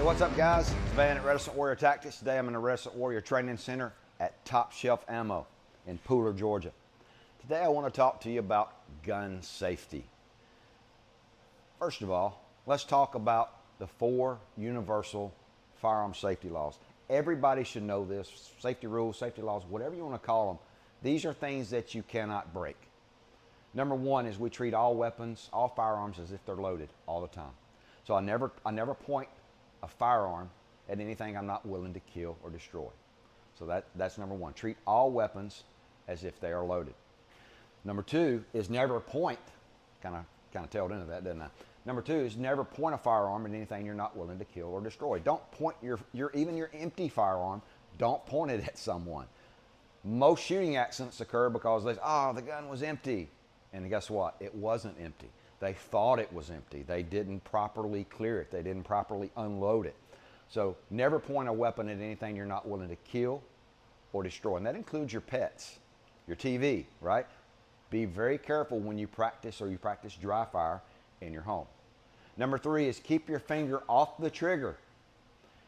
What's up, guys? It's Van at Reticent Warrior Tactics. Today I'm in the Reticent Warrior Training Center at Top Shelf Ammo in Pooler, Georgia. Today I want to talk to you about gun safety. First of all, let's talk about the 4 Universal Firearms Safety Laws. Everybody should know this. Safety rules, safety laws, whatever you want to call them. These are things that you cannot break. Number 1 is we treat all weapons, all firearms as if they're loaded all the time. So I never point a firearm at anything I'm not willing to kill or destroy. So that's number 1. Treat all weapons as if they are loaded. Number 2 is never point, kind of tailed into that, didn't I? Number 2 is never point a firearm at anything you're not willing to kill or destroy. Don't point even your empty firearm, don't point it at someone. Most shooting accidents occur because the gun was empty. And guess what? It wasn't empty. They thought it was empty. They didn't properly clear it. They didn't properly unload it. So never point a weapon at anything you're not willing to kill or destroy. And that includes your pets, your TV, right? Be very careful when you practice dry fire in your home. Number 3 is keep your finger off the trigger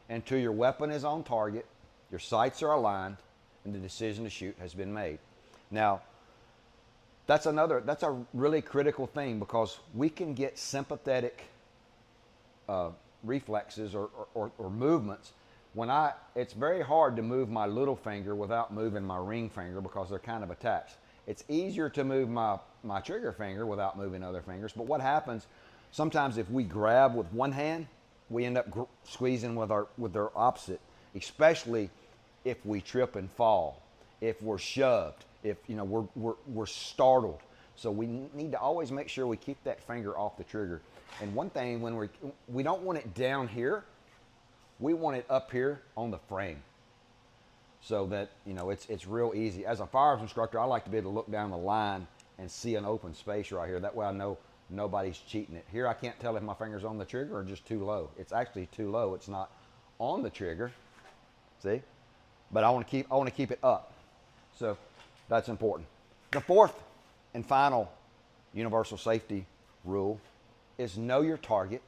until your weapon is on target, your sights are aligned, and the decision to shoot has been made. Now, that's a really critical thing because we can get sympathetic reflexes or movements. It's very hard to move my little finger without moving my ring finger because they're kind of attached. It's easier to move my trigger finger without moving other fingers. But what happens, sometimes if we grab with one hand, we end up squeezing with our opposite, especially if we trip and fall, if we're shoved, if we're startled. So we need to always make sure we keep that finger off the trigger. And one thing, when we don't want it down here, we want it up here on the frame, so that it's real easy. As a firearms instructor, I like to be able to look down the line and see an open space right here. That way I know nobody's cheating it. Here I can't tell if my finger's on the trigger or just too low. It's actually too low. It's not on the trigger. See? But I want to keep it up. So that's important. The 4th and final universal safety rule is know your target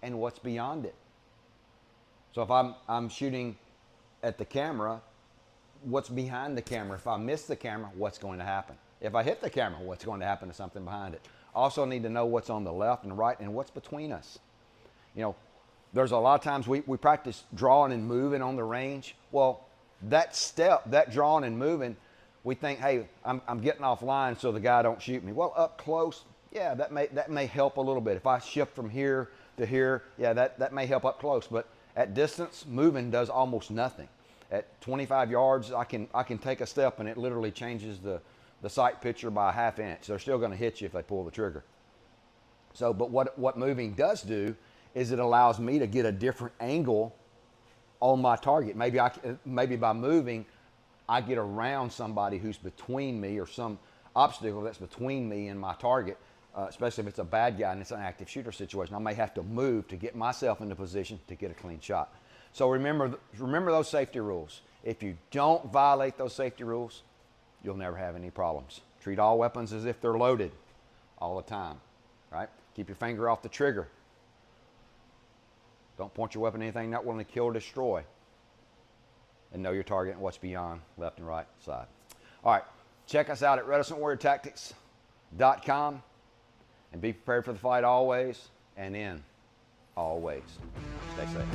and what's beyond it. So if I'm shooting at the camera, what's behind the camera? If I miss the camera, what's going to happen? If I hit the camera, what's going to happen to something behind it? Also need to know what's on the left and right and what's between us. There's a lot of times we practice drawing and moving on the range. Well, that step, that drawing and moving, we think, hey, I'm getting off line so the guy don't shoot me. Well, up close, yeah, that may help a little bit. If I shift from here to here, yeah, that may help up close. But at distance, moving does almost nothing. At 25 yards, I can take a step and it literally changes the sight picture by a ½ inch. They're still going to hit you if they pull the trigger. So, but what moving does do is it allows me to get a different angle on my target. Maybe by moving, I get around somebody who's between me or some obstacle that's between me and my target, especially if it's a bad guy and it's an active shooter situation. I may have to move to get myself into position to get a clean shot. So remember those safety rules. If you don't violate those safety rules, you'll never have any problems. Treat all weapons as if they're loaded all the time, right? Keep your finger off the trigger. Don't point your weapon at anything not willing to kill or destroy. And know your target and what's beyond left and right side. All right, check us out at reticentwarriortactics.com and be prepared for the fight always and in always. Stay safe.